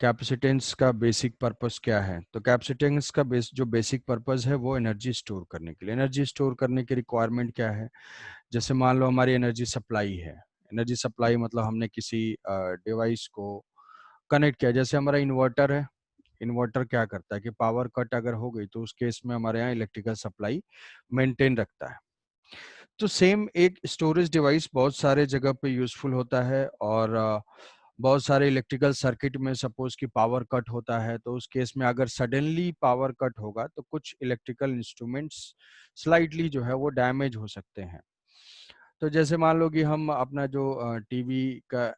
Capacitance का basic purpose क्या है? तो कैपेसिटेंस का जो बेसिक पर्पस है वो एनर्जी स्टोर करने के लिए। एनर्जी स्टोर करने की रिक्वायरमेंट क्या है? जैसे मान लो हमारी एनर्जी सप्लाई है। एनर्जी सप्लाई मतलब हमने किसी डिवाइस को कनेक्ट किया, जैसे हमारा इन्वर्टर है। इन्वर्टर क्या करता है कि पावर कट अगर हो गई तो उस केस में हमारे यहाँ इलेक्ट्रिकल सप्लाई मेंटेन रखता है। तो सेम एक स्टोरेज डिवाइस बहुत सारे जगह पे यूजफुल होता है, और बहुत सारे इलेक्ट्रिकल सर्किट में सपोज कि पावर कट होता है, तो उस केस में अगर सडनली पावर कट होगा तो कुछ इलेक्ट्रिकल इंस्ट्रूमेंट्स स्लाइटली जो है वो डैमेज हो सकते हैं। तो जैसे मान लो कि हम अपना जो टीवी का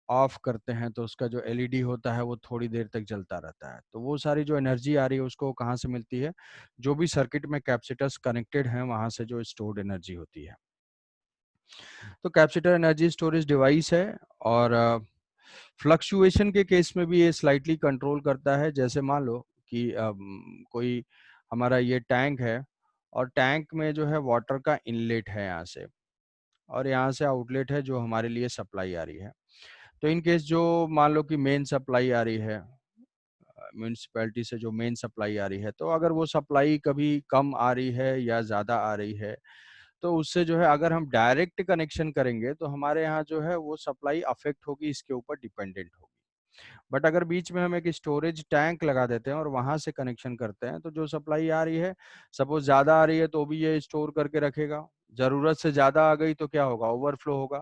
ऑफ करते हैं तो उसका जो एलईडी होता है वो थोड़ी देर तक जलता रहता है, तो वो सारी जो एनर्जी आ रही है उसको कहाँ से मिलती है? जो भी सर्किट में कैपेसिटर्स कनेक्टेड हैं वहां से जो स्टोर्ड एनर्जी होती है। तो कैपेसिटर एनर्जी स्टोरेज डिवाइस है, और फ्लक्चुएशन के केस में भी ये स्लाइटली कंट्रोल करता है। जैसे मान लो कि कोई हमारा ये टैंक है, और टैंक में जो है वाटर का इनलेट है यहाँ से, और यहाँ से आउटलेट है जो हमारे लिए सप्लाई आ रही है। तो इन केस जो मान लो कि मेन सप्लाई आ रही है म्यूनिसिपैलिटी से, जो मेन सप्लाई आ रही है, तो अगर वो सप्लाई कभी कम आ रही है या ज़्यादा आ रही है, तो उससे जो है अगर हम डायरेक्ट कनेक्शन करेंगे तो हमारे यहाँ जो है वो सप्लाई अफेक्ट होगी, इसके ऊपर डिपेंडेंट होगी। बट अगर बीच में हम एक स्टोरेज टैंक लगा देते हैं और वहां से कनेक्शन करते हैं, तो जो सप्लाई आ रही है, सपोज ज्यादा आ रही है तो भी ये स्टोर करके रखेगा। जरूरत से ज्यादा आ गई तो क्या होगा? ओवरफ्लो होगा।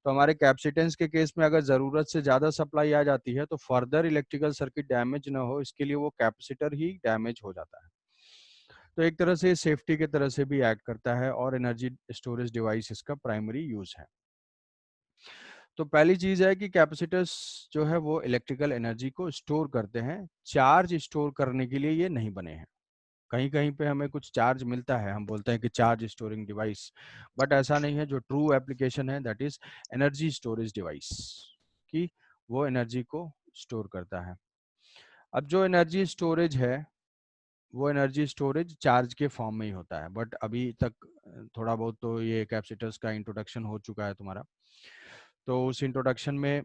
तो हमारे कैपेसिटेंस के केस में अगर जरूरत से ज्यादा सप्लाई आ जाती है तो फर्दर इलेक्ट्रिकल सर्किट डैमेज ना हो, इसके लिए वो कैपेसिटर ही डैमेज हो जाता है। तो एक तरह से सेफ्टी के तरह से भी एक्ट करता है, और एनर्जी स्टोरेज डिवाइस इसका प्राइमरी यूज है। तो पहली चीज है कि कैपेसिटर्स जो है वो इलेक्ट्रिकल एनर्जी को स्टोर करते हैं, चार्ज स्टोर करने के लिए ये नहीं बने हैं। कहीं कहीं पे हमें कुछ चार्ज मिलता है, हम बोलते हैं कि चार्ज स्टोरिंग डिवाइस, बट ऐसा नहीं है। जो ट्रू एप्लीकेशन है that is energy storage device, कि वो एनर्जी को स्टोर करता है। अब जो एनर्जी स्टोरेज है वो एनर्जी स्टोरेज चार्ज के फॉर्म में ही होता है, बट अभी तक थोड़ा बहुत तो ये कैपेसिटर्स का इंट्रोडक्शन हो चुका है तुम्हारा। तो उस इंट्रोडक्शन में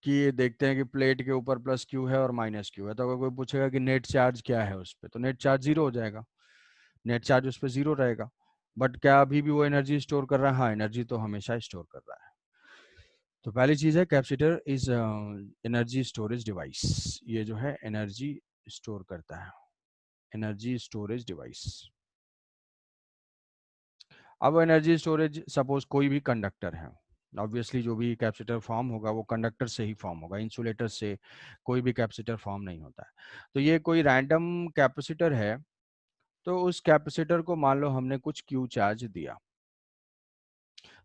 कि ये देखते हैं कि प्लेट के ऊपर प्लस क्यू है और माइनस क्यू है, तो अगर कोई पूछेगा कि नेट चार्ज क्या है उस पर, तो नेट चार्ज जीरो हो जाएगा। नेट चार्ज उस पर जीरो रहेगा। बट क्या अभी भी वो एनर्जी स्टोर कर रहा है? हाँ, एनर्जी तो हमेशा स्टोर कर रहा है। तो पहली चीज है capacitor is energy storage device. ये जो है एनर्जी स्टोर करता है, एनर्जी स्टोरेज डिवाइस। अब एनर्जी स्टोरेज सपोज कोई भी कंडक्टर है, ऑब्वियसली जो भी कैपेसिटर फॉर्म होगा वो कंडक्टर से ही फॉर्म होगा, इंसुलेटर से कोई भी कैपेसिटर फॉर्म नहीं होता है। तो ये कोई रैंडम कैपेसिटर है, तो उस कैपेसिटर को मान लो हमने कुछ क्यू चार्ज दिया,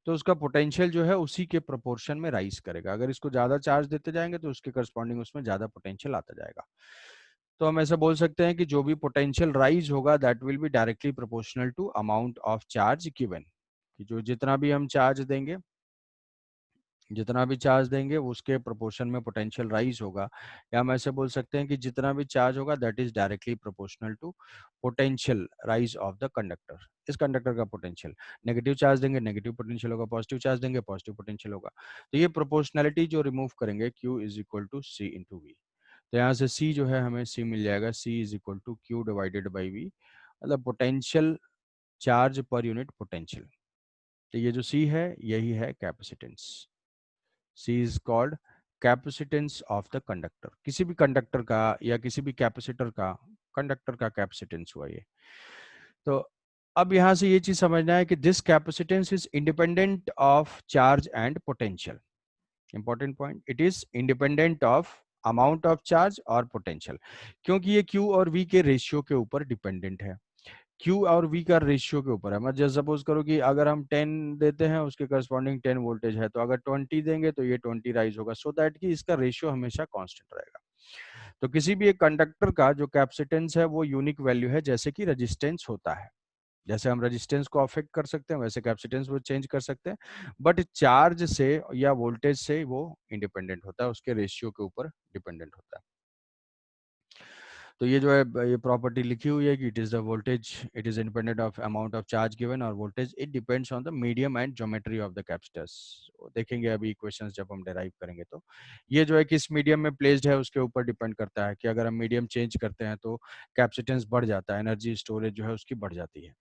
तो उसका पोटेंशियल जो है उसी के प्रोपोर्शन में राइज करेगा। अगर इसको ज्यादा चार्ज देते जाएंगे तो उसके करस्पॉन्डिंग उसमें ज्यादा पोटेंशियल आता जाएगा। तो हम ऐसा बोल सकते हैं कि जो भी पोटेंशियल राइज होगा that will be directly proportional to amount of charge given. कि जो जितना भी हम चार्ज देंगे, जितना भी चार्ज देंगे उसके प्रोपोर्शन में पोटेंशियल राइज होगा। या हम ऐसे बोल सकते हैं कि जितना भी चार्ज होगा that is directly proportional to potential rise of the conductor. इस कंडक्टर का पोटेंशियल, नेगेटिव चार्ज देंगे नेगेटिव पोटेंशियल होगा, पॉजिटिव चार्ज देंगे पॉजिटिव पोटेंशियल होगा। तो ये प्रोपोर्शनैलिटी जो रिमूव करेंगे, Q is equal to C into V. तो यहाँ से C जो है हमें C मिल जाएगा, C is equal to Q divided by V, मतलब पोटेंशियल चार्ज पर यूनिट पोटेंशियल। तो ये जो C है यही है capacitance. C is called capacitance of the conductor. किसी भी कंडक्टर का या किसी भी कैपेसिटर का, कंडक्टर का कैपेसिटेंस हुआ ये। तो अब यहां से ये चीज समझना है कि this capacitance is independent of charge and potential. Important point, it is independent of amount of charge और पोटेंशियल, क्योंकि ये Q और V के रेशियो के ऊपर डिपेंडेंट है। Q और V का रेशियो के ऊपर है। मैं जस्ट सपोज करो कि अगर हम 10 देते हैं उसके करस्पॉन्डिंग 10 वोल्टेज है, तो अगर 20 देंगे तो ये 20 राइज होगा, सो दैट कि इसका रेशियो हमेशा कांस्टेंट रहेगा। तो किसी भी एक कंडक्टर का जो कैपेसिटेंस है वो यूनिक वैल्यू है, जैसे कि रेजिस्टेंस होता है। जैसे हम रेजिस्टेंस को अफेक्ट कर सकते हैं वैसे कैपेसिटेंस वो चेंज कर सकते हैं, बट चार्ज से या वोल्टेज से वो इंडिपेंडेंट होता है, उसके रेशियो के ऊपर डिपेंडेंट होता है। तो ये जो है ये प्रॉपर्टी लिखी हुई है कि it is the voltage, it is independent of amount of charge given, और voltage it depends on the medium and geometry of the capacitors. देखेंगे अभी इक्वेशंस जब हम डिराइव करेंगे तो ये जो है किस मीडियम में प्लेस्ड है उसके ऊपर डिपेंड करता है कि अगर हम मीडियम चेंज करते हैं तो कैपेसिटेंस बढ़ जाता है, एनर्जी स्टोरेज जो है उसकी बढ़ जाती है।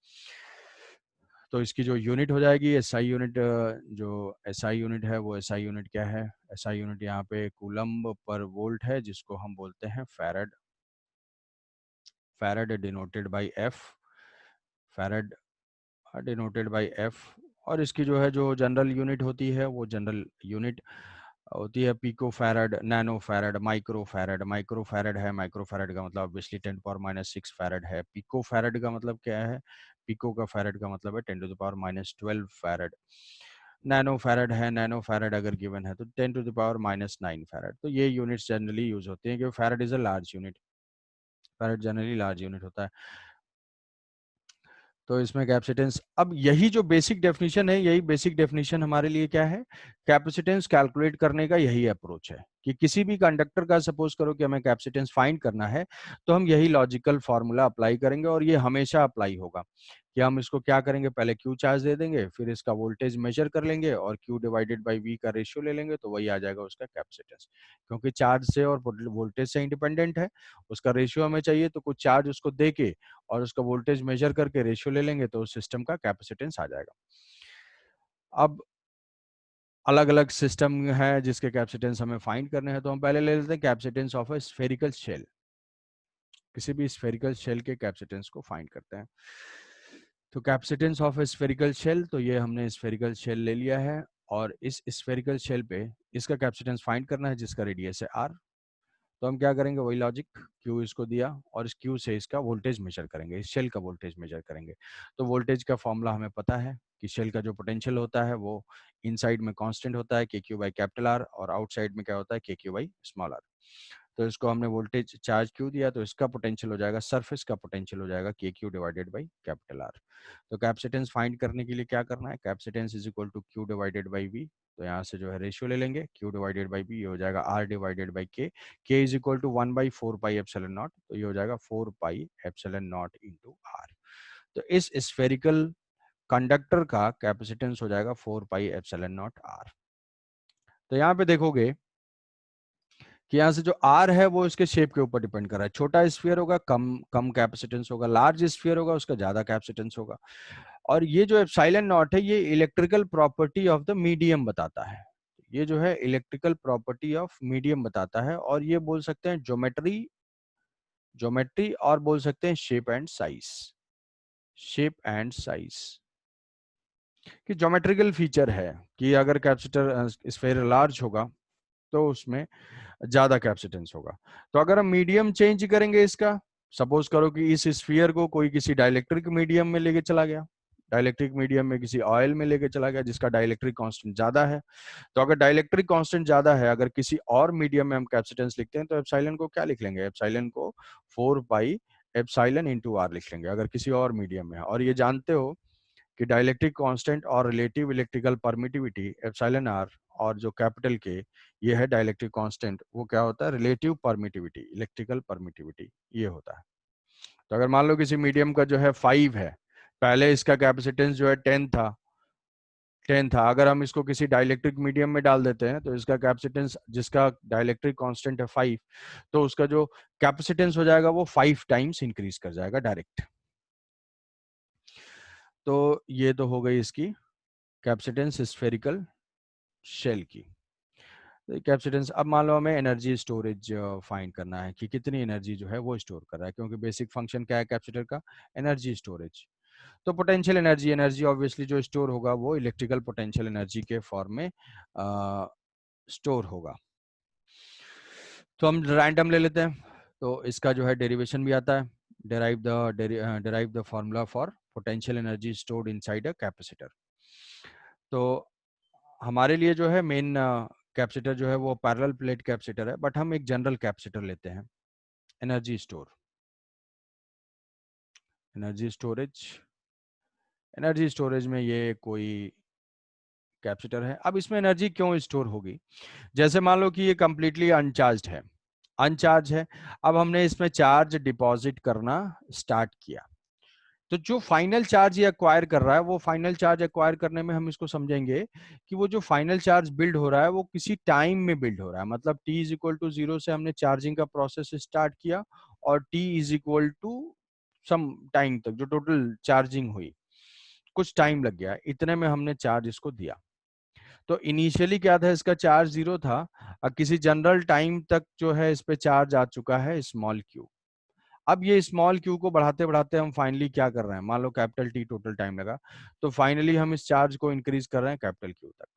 तो इसकी जो यूनिट हो जाएगी एसआई यूनिट, जो एसआई यूनिट है वो एसआई यूनिट क्या है, एसआई यूनिट यहाँ पे कूलम्ब पर वोल्ट है जिसको हम बोलते हैं farad. Farad denoted by F, farad denoted by F. और इसकी जो है जो जनरल यूनिट होती है वो जनरल यूनिट होती है pico farad, nano farad, micro farad. Micro farad है, माइक्रो फैराड का मतलब ऑब्वियसली 10⁻⁻6 फैराड है। पिको फैराड का मतलब क्या है, पिको का फैराड का मतलब है 10⁻⁻12 फैराड। नैनो फैराड है, नैनो फैराड अगर गिवन है तो 10⁻⁹ फैराड। तो ये यूनिट्स जनरली यूज होते हैं क्योंकि farad is a large unit, farad generally large unit होता है। तो इसमें कैपेसिटेंस, अब यही जो बेसिक डेफिनेशन है, यही बेसिक डेफिनेशन हमारे लिए क्या है, कैपेसिटेंस कैलकुलेट करने का यही अप्रोच है कि किसी भी कंडक्टर का सपोज करो कि हमें कैपेसिटेंस फाइंड करना है तो हम यही लॉजिकल फॉर्मूला अप्लाई करेंगे, और ये हमेशा अप्लाई होगा कि हम इसको क्या करेंगे, पहले क्यू चार्ज दे देंगे, फिर इसका वोल्टेज मेजर कर लेंगे और क्यू डिवाइडेड बाई वी का रेशियो ले लेंगे, तो वही आ जाएगा उसका कैपेसिटेंस। क्योंकि चार्ज से और वोल्टेज से इंडिपेंडेंट है, उसका रेशियो हमें चाहिए तो कुछ चार्ज उसको दे के और उसका वोल्टेज मेजर करके रेशियो ले लेंगे तो उस सिस्टम का कैपेसिटेंस आ जाएगा। अब अलग अलग सिस्टम है जिसके कैपेसिटेंस हमें फाइंड करने हैं, तो हम पहले ले लेते हैं capacitance of a spherical shell. किसी भी स्फेरिकल शेल के कैपेसिटेंस को फाइंड करते हैं। तो कैपेसिटेंस ऑफ स्फेरिकल शेल, तो ये हमने स्फेरिकल शेल ले लिया है और इस स्फेरिकल शेल पे इसका कैपेसिटेंस फाइंड करना है जिसका रेडियस है आर। तो हम क्या करेंगे, वही लॉजिक, क्यू इसको दिया और इस क्यू से इसका वोल्टेज मेजर करेंगे, इस शेल का वोल्टेज मेजर करेंगे। तो वोल्टेज का फॉर्मूला हमें पता है कि शेल का जो पोटेंशियल होता है वो इनसाइड में कांस्टेंट होता है के क्यू बाई कैपिटल आर, और आउटसाइड में क्या होता है के क्यू बाई स्मॉल आर। तो इसको हमने वोल्टेज चार्ज क्यू दिया तो इसका पोटेंशियल हो जाएगा, सरफेस का पोटेंशियल हो जाएगा K Q divided by capital R. तो कैपेसिटेंस फाइंड करने के लिए क्या करना है, capacitance is equal to Q divided by V. तो यहाँ से जो है रेशियो ले लेंगे, क्यू डिवाइडेड बाई बी, ये हो जाएगा R divided by K is equal to 1/4 pi epsilon naught. तो ये हो जाएगा 4 pi epsilon naught into R. तो इस स्फेरिकल कंडक्टर का कैपेसिटेंस हो जाएगा 4 पाई एप्सिलॉन नॉट आर। तो यहाँ पे देखोगे कि यहाँ से जो आर है वो इसके शेप के ऊपर डिपेंड कर रहा है। छोटा स्फीयर होगा कम कम कैपेसिटेंस होगा, लार्ज स्फीयर होगा उसका ज्यादा कैपेसिटेंस होगा। और ये जो एप्सिलॉन नॉट है ये electrical property of the medium बताता है। ये जो है इलेक्ट्रिकल प्रॉपर्टी ऑफ मीडियम बताता है, और ये बोल सकते हैं ज्योमेट्री, ज्योमेट्री और बोल सकते हैं shape and size, shape and size कि ज्योमेट्रिकल फीचर है कि अगर कैपेसिटर स्फीयर लार्ज होगा तो उसमें ज्यादा कैपेसिटेंस होगा। तो अगर हम मीडियम चेंज करेंगे इसका, सपोज करो कि इस स्फीयर को कोई किसी डाइलेक्ट्रिक मीडियम में लेके चला गया, डाइलेक्ट्रिक मीडियम में किसी ऑयल में लेके चला गया जिसका डाइलेक्ट्रिक कांस्टेंट ज्यादा है। तो अगर डाइलेक्ट्रिक कांस्टेंट ज्यादा है, अगर किसी और मीडियम में हम कैपेसिटेंस लिखते हैं तो एप्सिलॉन को क्या लिख लेंगे, एप्सिलॉन को 4 पाई एप्सिलॉन इंटू आर लिख लेंगे अगर किसी और मीडियम में है। और ये जानते हो कि डाइलेक्ट्रिक कांस्टेंट और relative electrical permittivity epsilon R और जो कैपिटल के ये है डाइलेक्ट्रिक कांस्टेंट, वो क्या होता है, रिलेटिव परमिटिविटी, इलेक्ट्रिकल परमिटिविटी ये होता है। तो अगर मान लो किसी मीडियम का जो है 5 है, पहले इसका कैपेसिटेंस जो है 10 था, 10 था, अगर हम इसको किसी डाइलेक्ट्रिक मीडियम में डाल देते हैं तो इसका कैपेसिटेंस जिसका डाइलेक्ट्रिक कांस्टेंट है 5, तो उसका जो कैपेसिटेंस हो जाएगा वो 5 टाइम्स इंक्रीज कर जाएगा डायरेक्ट। तो ये तो हो गई इसकी कैपेसिटेंस स्फेरिकल शेल की। कैपेसिटेंस, अब मान लो हमें एनर्जी स्टोरेज फाइंड करना है कि कितनी एनर्जी जो है वो स्टोर कर रहा है, क्योंकि बेसिक फंक्शन क्या है कैपेसिटर का, एनर्जी स्टोरेज। तो पोटेंशियल एनर्जी, एनर्जी ऑब्वियसली जो स्टोर होगा वो इलेक्ट्रिकल पोटेंशियल एनर्जी के फॉर्म में स्टोर होगा। तो हम रैंडम ले लेते हैं, तो इसका जो है डेरिवेशन भी आता है, derive the formula for potential energy stored inside a capacitor। तो हमारे लिए जो है मेन कैपेसिटर जो है वो पैरेलल प्लेट कैपेसिटर है, बट हम एक जनरल कैपेसिटर लेते हैं, energy store, energy storage. Energy storage में ये कोई कैपेसिटर है। अब इसमें एनर्जी क्यों स्टोर होगी, जैसे मान लो कि ये कंप्लीटली अनचार्ज्ड है, अनचार्ज है। अब हमने इसमें चार्ज डिपॉजिट करना स्टार्ट किया, तो जो फाइनल चार्ज ये एक्वायर कर रहा है, वो फाइनल चार्ज एक्वायर करने में हम इसको समझेंगे कि वो जो फाइनल चार्ज बिल्ड हो रहा है वो किसी टाइम में बिल्ड हो रहा है। मतलब t इज इक्वल टू 0 से हमने चार्जिंग का प्रोसेस स्टार्ट किया और t is equal to some time तक जो टोटल चार्जिंग हुई, कुछ टाइम लग गया, इतने में हमने चार्ज इसको दिया। तो इनिशियली क्या था, इसका चार्ज 0 था और किसी जनरल टाइम तक जो है इस पे चार्ज आ चुका है स्मॉल क्यू। अब ये स्मॉल क्यू को बढ़ाते बढ़ाते हम फाइनली क्या कर रहे हैं, मान लो कैपिटल टी टोटल टाइम लगा, तो फाइनली हम इस चार्ज को इंक्रीज कर रहे हैं कैपिटल क्यू तक।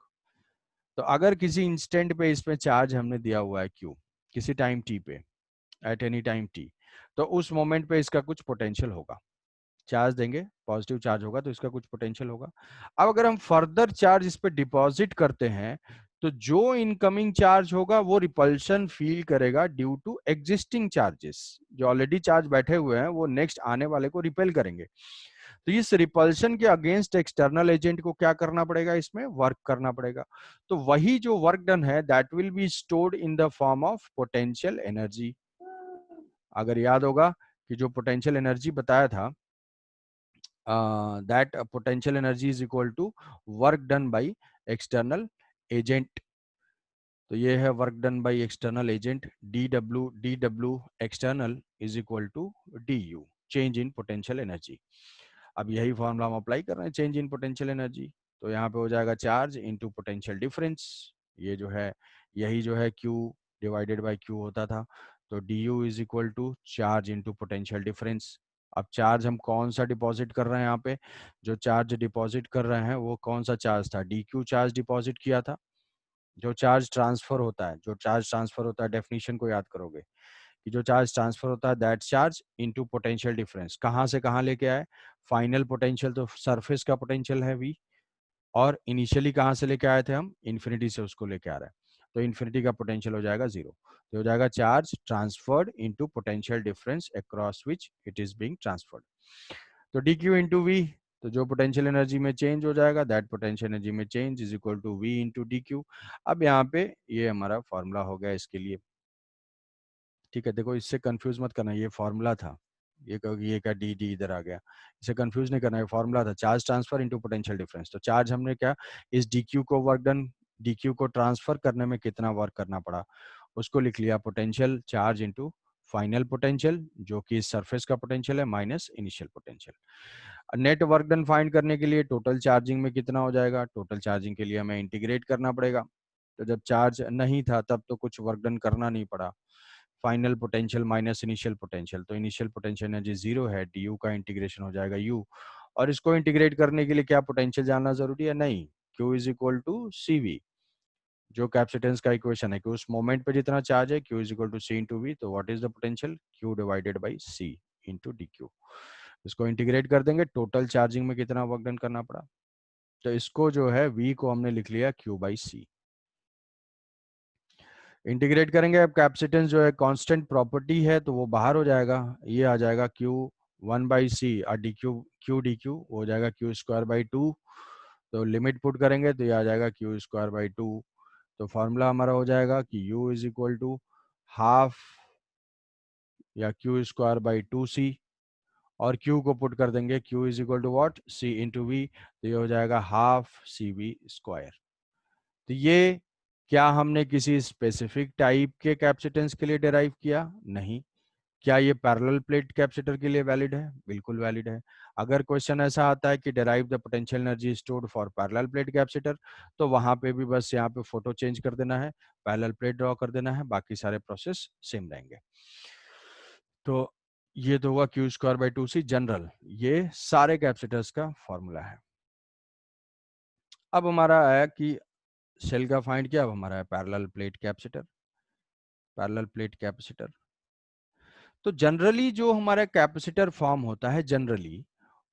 तो अगर किसी इंस्टेंट पे इसमें चार्ज हमने दिया हुआ है क्यू, किसी टाइम टी पे, एट एनी टाइम टी, तो उस मोमेंट पे इसका कुछ पोटेंशियल होगा। चार्ज देंगे, पॉजिटिव चार्ज होगा तो इसका कुछ पोटेंशियल होगा। अब अगर हम फर्दर चार्ज इस पे डिपॉजिट करते हैं, तो जो इनकमिंग चार्ज होगा वो रिपल्शन फील करेगा ड्यू टू एग्जिस्टिंग चार्जेस। जो ऑलरेडी चार्ज बैठे हुए हैं वो नेक्स्ट आने वाले को रिपेल करेंगे। तो इस रिपल्शन के अगेंस्ट एक्सटर्नल एजेंट को क्या करना पड़ेगा, इसमें वर्क करना पड़ेगा। तो वही जो वर्क डन है that will be stored in the form of potential energy. अगर याद होगा कि जो पोटेंशियल एनर्जी बताया था, that potential energy is equal to work done by external agent। तो ये है work done by external agent, D W external is equal to D U, change in potential energy. अब यही फॉर्मूला हम apply कर रहे हैं, चेंज इन पोटेंशियल एनर्जी। तो यहाँ पे हो जाएगा चार्ज इनटू पोटेंशियल डिफरेंस। ये जो है यही जो है Q डिवाइडेड बाय Q होता था। तो D U is equal to charge into potential difference. अब चार्ज हम कौन सा डिपॉजिट कर रहे हैं, यहाँ पे जो चार्ज डिपॉजिट कर रहे हैं वो कौन सा चार्ज था, डी क्यू चार्ज डिपॉजिट किया था। जो चार्ज ट्रांसफर होता है, जो चार्ज ट्रांसफर होता है, डेफिनेशन को याद करोगे कि जो चार्ज ट्रांसफर होता है that charge into potential difference, कहाँ से कहाँ लेके आए, फाइनल पोटेंशियल तो सरफेस का पोटेंशियल है V, और इनिशियली कहाँ से लेके आए थे हम, इन्फिनिटी से उसको लेके आ रहे हैं, तो इन्फिनिटी का पोटेंशियल हो जाएगा 0। तो हो जाएगा charge transferred into potential difference across which it is being transferred. तो डी क्यू इंटू वी, तो जो पोटेंशियल एनर्जी में चेंज हो जाएगा दैट पोटेंशियल एनर्जी में change is equal to V into D Q. अब यहाँ पे ये हमारा फॉर्मूला हो गया इसके लिए। ठीक है, देखो इससे कंफ्यूज मत करना, ये फॉर्मूला था, ये कहोगे ये क्या डी डी इधर आ गया, इसे कंफ्यूज नहीं करना, ये फॉर्मूला था, charge transfer into potential difference. तो चार्ज हमने क्या, इस डी क्यू को वर्क डन, डी क्यू को ट्रांसफर करने में कितना वर्क करना पड़ा उसको लिख लिया, potential charge into final potential जो कि इस सरफेस का पोटेंशियल है minus initial potential. Net work done find करने के लिए टोटल चार्जिंग में कितना हो जाएगा, टोटल चार्जिंग के लिए हमें इंटीग्रेट करना पड़ेगा। तो जब चार्ज नहीं था तब तो कुछ वर्क डन करना नहीं पड़ा, final potential minus initial potential, तो इनिशियल पोटेंशियल एनर्जी 0 है, डी यू का इंटीग्रेशन हो जाएगा यू। और इसको इंटीग्रेट करने के लिए क्या पोटेंशियल जानना जरूरी है, नहीं, Q is equal to C V, जो कैपेसिटेंस का इक्वेशन है कि उस मोमेंट पे जितना चार्ज है Q is equal to C into V, तो what is the potential, Q divided by C into D Q. इसको इंटीग्रेट कर देंगे, टोटल चार्जिंग में कितना वर्क डन करना पड़ा, तो इसको जो है V को हमने लिख लिया Q बाई सी। इंटीग्रेट करेंगे, अब कैपेसिटेंस जो है कांस्टेंट प्रॉपर्टी है तो वो बाहर हो जाएगा, ये आ जाएगा Q1/C और Q हो जाएगा Q²/2। तो लिमिट पुट करेंगे तो ये आ जाएगा Q²/2। तो फॉर्मूला हमारा हो जाएगा कि U is equal to half या Q²/2C, और Q को पुट कर देंगे, Q is equal to what, C into V, तो ये हो जाएगा हाफ CV²। तो ये क्या हमने किसी स्पेसिफिक टाइप के कैपेसिटेंस के लिए डिराइव किया, नहीं। क्या ये पैरेलल प्लेट कैपेसिटर के लिए वैलिड है, बिल्कुल वैलिड है। अगर क्वेश्चन ऐसा आता है कि derive the potential energy stored for parallel plate capacitor, तो वहां पे भी बस यहाँ पे फोटो चेंज कर देना है, पैरेलल प्लेट ड्रॉ कर देना है, बाकी सारे प्रोसेस सेम रहेंगे। तो ये तो हुआ Q²/2C जनरल, ये सारे कैपेसिटर्स का फॉर्मूला है। अब हमारा आया कि सेल का फाइंड किया, अब हमारा है parallel plate capacitor. Parallel plate capacitor, तो जनरली जो हमारा कैपेसिटर फॉर्म होता है, जनरली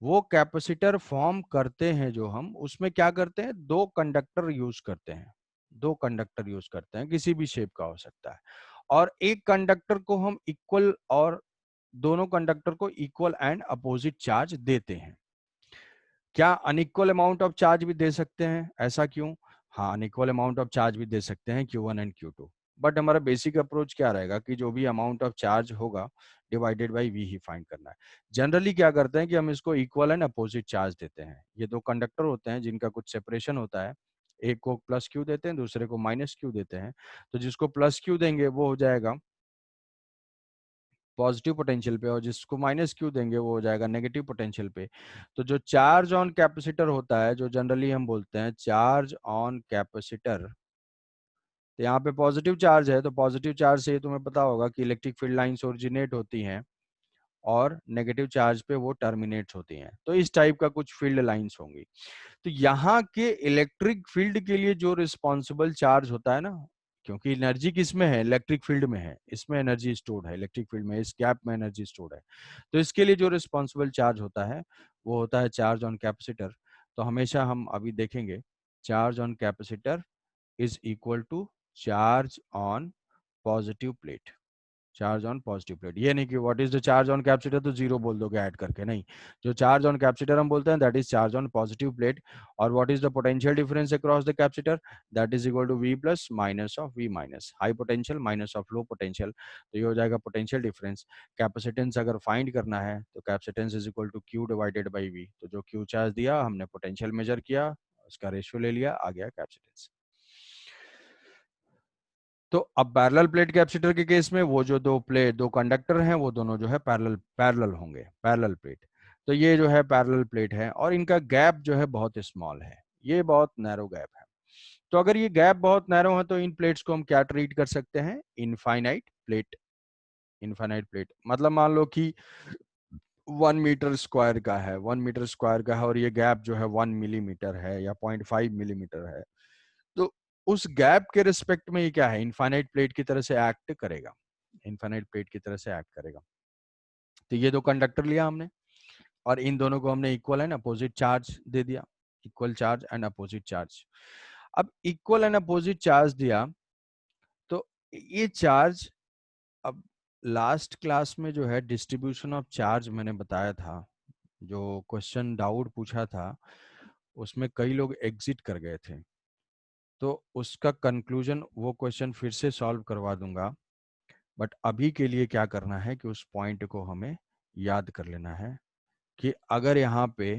वो कैपेसिटर फॉर्म करते हैं जो हम, उसमें क्या करते हैं, दो कंडक्टर यूज करते हैं, दो कंडक्टर यूज करते हैं, किसी भी शेप का हो सकता है, और एक कंडक्टर को हम इक्वल, और दोनों कंडक्टर को इक्वल एंड अपोजिट चार्ज देते हैं। क्या अनइक्वल अमाउंट ऑफ चार्ज भी दे सकते हैं, ऐसा क्यों, हाँ अनइक्वल अमाउंट ऑफ चार्ज भी दे सकते हैं Q1 एंड Q2। बट हमारा बेसिक अप्रोच क्या रहेगा कि जो भी अमाउंट ऑफ चार्ज होगा डिवाइडेड बाई वी ही फाइंड करना है। जनरली क्या करते हैं कि हम इसको इक्वल एंड अपोजिट चार्ज देते हैं। ये दो कंडक्टर होते हैं जिनका कुछ सेपरेशन होता है, एक को प्लस क्यू देते हैं, दूसरे को माइनस क्यू देते हैं। तो जिसको प्लस क्यू देंगे वो हो जाएगा पॉजिटिव पोटेंशियल पे, और जिसको माइनस क्यू देंगे वो हो जाएगा नेगेटिव पोटेंशियल पे। तो जो चार्ज ऑन कैपेसिटर होता है, जो जनरली हम बोलते हैं चार्ज ऑन कैपेसिटर, तो यहाँ पे पॉजिटिव चार्ज है, तो पॉजिटिव चार्ज से तुम्हें पता होगा कि इलेक्ट्रिक फील्ड लाइंस ओरिजिनेट होती हैं और नेगेटिव चार्ज पे वो टर्मिनेट होती हैं। तो इस टाइप का कुछ फील्ड लाइंस होंगी। तो यहाँ के इलेक्ट्रिक फील्ड के लिए जो रिस्पॉन्सिबल चार्ज होता है ना, क्योंकि एनर्जी किस में है, इलेक्ट्रिक फील्ड में है, इसमें एनर्जी स्टोर्ड है, इलेक्ट्रिक फील्ड में इस गैप में एनर्जी स्टोर्ड है। तो इसके लिए जो रिस्पॉन्सिबल चार्ज होता है वो होता है चार्ज ऑन कैपेसिटर। तो हमेशा हम अभी देखेंगे charge on capacitor is equal to charge on positive plate. Charge on positive plate, ये नहीं कि what is the charge on capacitor तो जीरो बोल दोगे ऐड करके, नहीं। जो चार्ज ऑन कैपेसिटर हम बोलते हैं that is charge on positive plate. और what is the potential difference across the capacitor, that is equal to V plus minus of V minus, high potential minus of low potential. तो ये हो जाएगा potential difference. Capacitance अगर find करना है तो capacitance is equal to Q divided by V. तो जो क्यू चार्ज दिया हमने पोटेंशियल मेजर किया, उसका रेशियो ले लिया, आ गया कैपेसिटेंस। तो अब पैरेलल प्लेट कैपेसिटर के केस में वो जो दो कंडक्टर हैं वो दोनों जो है पैरेलल पैरेलल होंगे, पैरेलल प्लेट। तो ये जो है पैरेलल प्लेट है और इनका गैप जो है बहुत स्मॉल है, ये बहुत नैरो गैप है। तो अगर ये गैप बहुत नैरो है तो इन प्लेट्स को हम क्या ट्रीट कर सकते हैं, इनफाइनाइट प्लेट। इनफाइनाइट प्लेट मतलब मान लो कि 1 मीटर स्क्वायर का है, 1 मीटर स्क्वायर का है और ये गैप जो है 1 मिलीमीटर है या 0.5 मिलीमीटर है। तो उस गैप के रिस्पेक्ट में ये क्या है, इनफाइनाइट प्लेट की तरह से एक्ट करेगा, इनफाइनाइट प्लेट की तरह से एक्ट करेगा। तो ये दो कंडक्टर लिया हमने और इन दोनों को हमने इक्वल एंड अपोजिट चार्ज दे दिया, equal charge and opposite charge. अब इक्वल एंड अपोजिट चार्ज दिया तो ये चार्ज, अब लास्ट क्लास में जो है डिस्ट्रीब्यूशन ऑफ चार्ज मैंने बताया था, जो क्वेश्चन डाउट पूछा था उसमें कई लोग एग्जिट कर गए थे। तो उसका कंक्लूजन वो क्वेश्चन फिर से सॉल्व करवा दूंगा। बट अभी के लिए क्या करना है कि उस पॉइंट को हमें याद कर लेना है कि अगर यहाँ पे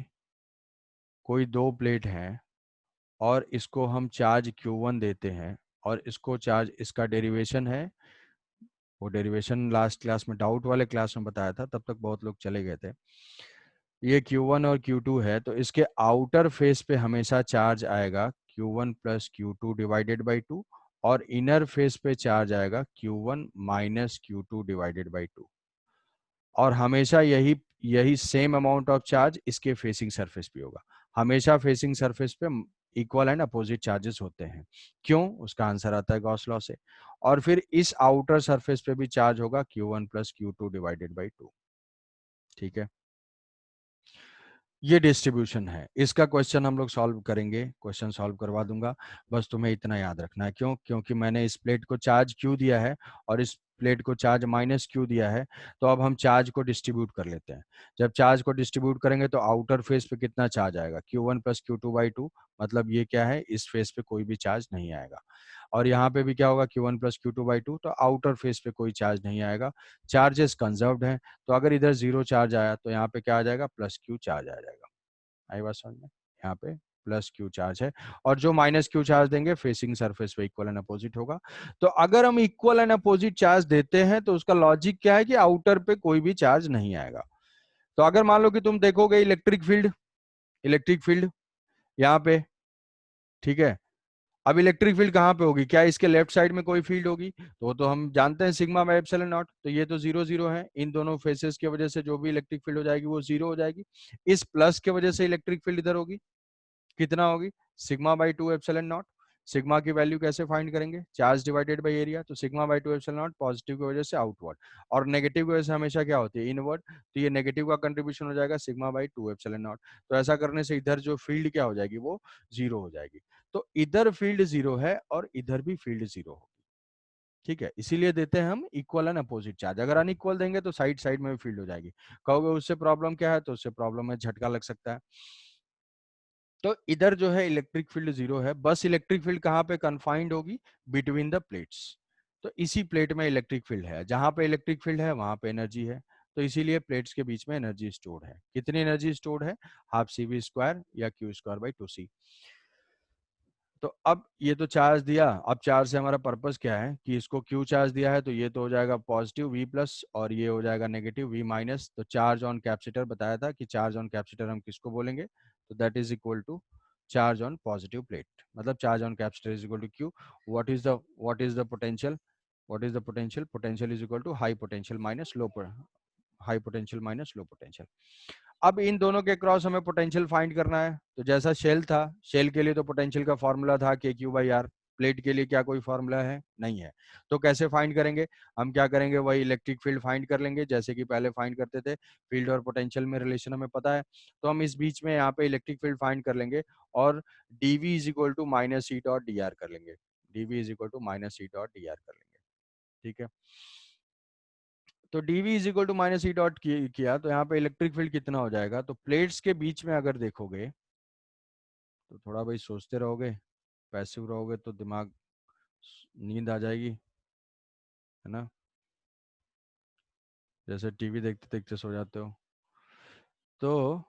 कोई दो प्लेट हैं और इसको हम चार्ज Q1 देते हैं और इसको चार्ज, इसका डेरिवेशन है, वो डेरिवेशन लास्ट क्लास में डाउट वाले क्लास में बताया था, तब तक बहुत लोग चले गए थे। ये Q1 और Q2 है तो इसके आउटर फेस पे हमेशा चार्ज आएगा Q1 plus Q2 divided by 2 और इनर फेस पे चार्ज आएगा Q1 minus Q2 divided by 2। और हमेशा यही यही सेम अमाउंट ऑफ चार्ज इसके फेसिंग सरफेस पे होगा। हमेशा फेसिंग सरफेस पे इक्वल एंड अपोजिट चार्जेस होते हैं। क्यों, उसका आंसर आता है गॉस लॉ से। और फिर इस आउटर सरफेस पे भी चार्ज होगा Q1 plus Q2 divided by 2। ठीक है, ये डिस्ट्रीब्यूशन है, इसका क्वेश्चन हम लोग सॉल्व करेंगे, क्वेश्चन सॉल्व करवा दूंगा। बस तुम्हें इतना याद रखना है, क्यों, क्योंकि मैंने इस प्लेट को चार्ज क्यू दिया है और इस प्लेट को चार्ज माइनस क्यू दिया है। तो अब हम चार्ज को डिस्ट्रीब्यूट कर लेते हैं। जब चार्ज को डिस्ट्रीब्यूट करेंगे तो आउटर फेस पे कितना चार्ज आएगा, Q1 प्लस Q2/2। मतलब ये क्या है, इस फेस पे कोई भी चार्ज नहीं आएगा। और यहाँ पे भी क्या होगा, Q1 प्लस Q2/2, तो आउटर फेस पे कोई चार्ज नहीं आएगा, चार्जेस कंजर्व्ड हैं। तो अगर इधर जीरो चार्ज आया तो यहाँ पे क्या आ जाएगा, प्लस क्यू चार्ज आ जाएगा। आई बात समझ में, यहाँ पे प्लस क्यू चार्ज है और जो माइनस क्यू चार्ज देंगे फेसिंग सरफेस पे इक्वल एंड अपोजिट होगा। तो अगर हम इक्वल एंड अपोजिट चार्ज देते हैं तो उसका लॉजिक क्या है कि आउटर पे कोई भी चार्ज नहीं आएगा। तो अगर मान लो कि तुम देखोगे इलेक्ट्रिक फील्ड, इलेक्ट्रिक फील्ड यहाँ पे, ठीक है। अब इलेक्ट्रिक फील्ड कहाँ पे होगी, क्या इसके लेफ्ट साइड में कोई फील्ड होगी, तो हम जानते हैं सिग्मा बाय एप्सिलॉन नॉट। तो ये तो जीरो जीरो है, इन दोनों फेसेस की वजह से जो भी इलेक्ट्रिक फील्ड हो जाएगी वो जीरो हो जाएगी। इस प्लस की वजह से इलेक्ट्रिक फील्ड इधर होगी, कितना होगी, sigma by 2 epsilon naught. Sigma की वैल्यू कैसे फाइंड करेंगे, चार्ज डिवाइडेड बाई एरिया। तो sigma by 2 epsilon not positive की वजह से आउटवर्ड और नेगेटिव की वजह से हमेशा क्या होती है, इनवर्ड। तो ये नेगेटिव का कंट्रीब्यूशन हो जाएगा सिग्मा बाई 2 एप्सिलॉन नॉट। तो ऐसा करने से इधर जो फील्ड क्या हो जाएगी, वो जीरो हो जाएगी। तो इधर फील्ड जीरो है और इधर भी फील्ड जीरो होगी। ठीक है, इसीलिए देते हैं हम इक्वल एंड अपोजिट चार्ज। अगर अनइक्वल देंगे तो साइड साइड में भी फील्ड हो जाएगी। कहोगे उससे प्रॉब्लम क्या है, तो उससे प्रॉब्लम है झटका लग सकता है। तो इधर जो है इलेक्ट्रिक फील्ड जीरो है, बस इलेक्ट्रिक फील्ड कहाँ पे कन्फाइंड होगी, बिटवीन द प्लेट्स। तो इसी प्लेट में इलेक्ट्रिक फील्ड है, जहां पे इलेक्ट्रिक फील्ड है वहां पे एनर्जी है, तो इसीलिए प्लेट्स के बीच में एनर्जी स्टोर्ड है। कितनी एनर्जी स्टोर्ड है? हाफ सी वी स्क्वायर या क्यू स्क्वायर बाई 2c। तो अब ये तो चार्ज दिया, अब चार्ज से हमारा पर्पस क्या है कि इसको क्यू चार्ज दिया है तो ये तो हो जाएगा पॉजिटिव वी प्लस और ये हो जाएगा नेगेटिव वी माइनस। तो चार्ज ऑन कैपेसिटर बताया था कि चार्ज ऑन कैपेसिटर हम किसको बोलेंगे, तो that is equal to charge on positive plate, मतलब charge on capacitor is equal to Q. What is the potential, what is the potential, potential is equal to high potential minus low, high potential minus low potential. अब इन दोनों के cross हमें potential find करना है, तो जैसा shell था, शेल के लिए तो पोटेंशियल का फॉर्मूला था के क्यू बाई आर। प्लेट के लिए क्या कोई फॉर्मूला है? नहीं है। तो कैसे फाइंड करेंगे? हम क्या करेंगे, वही इलेक्ट्रिक फील्ड फाइंड कर लेंगे जैसे कि पहले फाइंड करते थे। फील्ड और पोटेंशियल में रिलेशन हमें पता है, तो हम इस बीच में यहाँ पे इलेक्ट्रिक फील्ड फाइंड कर लेंगे और dv is equal to minus C dot D R कर लेंगे, dv is equal to minus C dot D R कर लेंगे। ठीक है, तो dv is equal to minus E dot किया तो यहाँ पे इलेक्ट्रिक फील्ड कितना हो जाएगा, तो प्लेट्स के बीच में अगर देखोगे तो थोड़ा भाई सोचते रहोगे, पैसिव रहोगे तो दिमाग नींद आ जाएगी, है ना, जैसे टीवी देखते देखते सो जाते हो। तो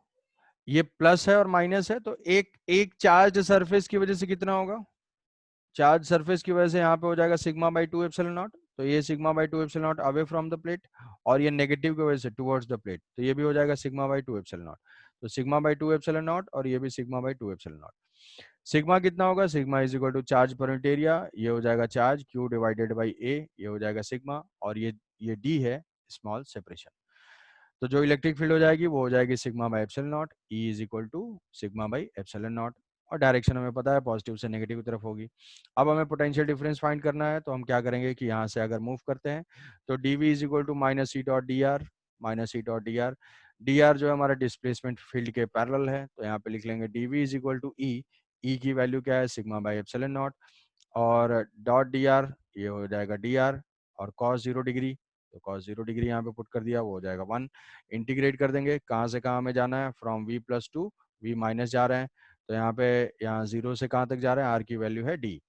ये प्लस है और माइनस है, तो एक एक चार्ज सरफेस की वजह से कितना होगा, चार्ज सरफेस की वजह से यहाँ पे हो जाएगा sigma by two epsilon naught, तो ये sigma by two epsilon not away from the plate, और ये नेगेटिव की वजह से टुवर्ड्स द प्लेट, तो ये भी हो जाएगा sigma by two epsilon naught. तो sigma by two epsilon naught और ये भी sigma by two epsilon naught. Sigma कितना होगा, sigma is equal to charge पर यूनिट एरिया, ये हो जाएगा charge Q divided by A, ये हो जाएगा सिग्मा, और ये डी है स्मॉल सेपरेशन। तो जो इलेक्ट्रिक फील्ड हो जाएगी वो हो जाएगी sigma by epsilon naught, E is equal to sigma by epsilon naught, और डायरेक्शन हमें पता है पॉजिटिव से नेगेटिव की तरफ होगी। अब हमें पोटेंशियल डिफरेंस फाइंड करना है, तो हम क्या करेंगे कि यहाँ से अगर मूव करते हैं तो D V is equal to minus C dot D R, minus C dot D R, D R जो है हमारा डिस्प्लेसमेंट फील्ड के पैरेलल है, तो यहाँ पे लिख लेंगे D V is equal to E, E की वैल्यू क्या है सिग्मा बाई एप्सिलॉन नॉट, और डॉट डी आर ये हो जाएगा डी आर, और कॉस 0 डिग्री, तो कॉस 0 डिग्री यहाँ पे पुट कर दिया, वो हो जाएगा 1। इंटीग्रेट कर देंगे, कहाँ से कहाँ हमें जाना है, from V plus to V minus जा रहे हैं, तो यहाँ पे यहाँ 0 से कहाँ तक जा रहे हैं, आर की वैल्यू है डी।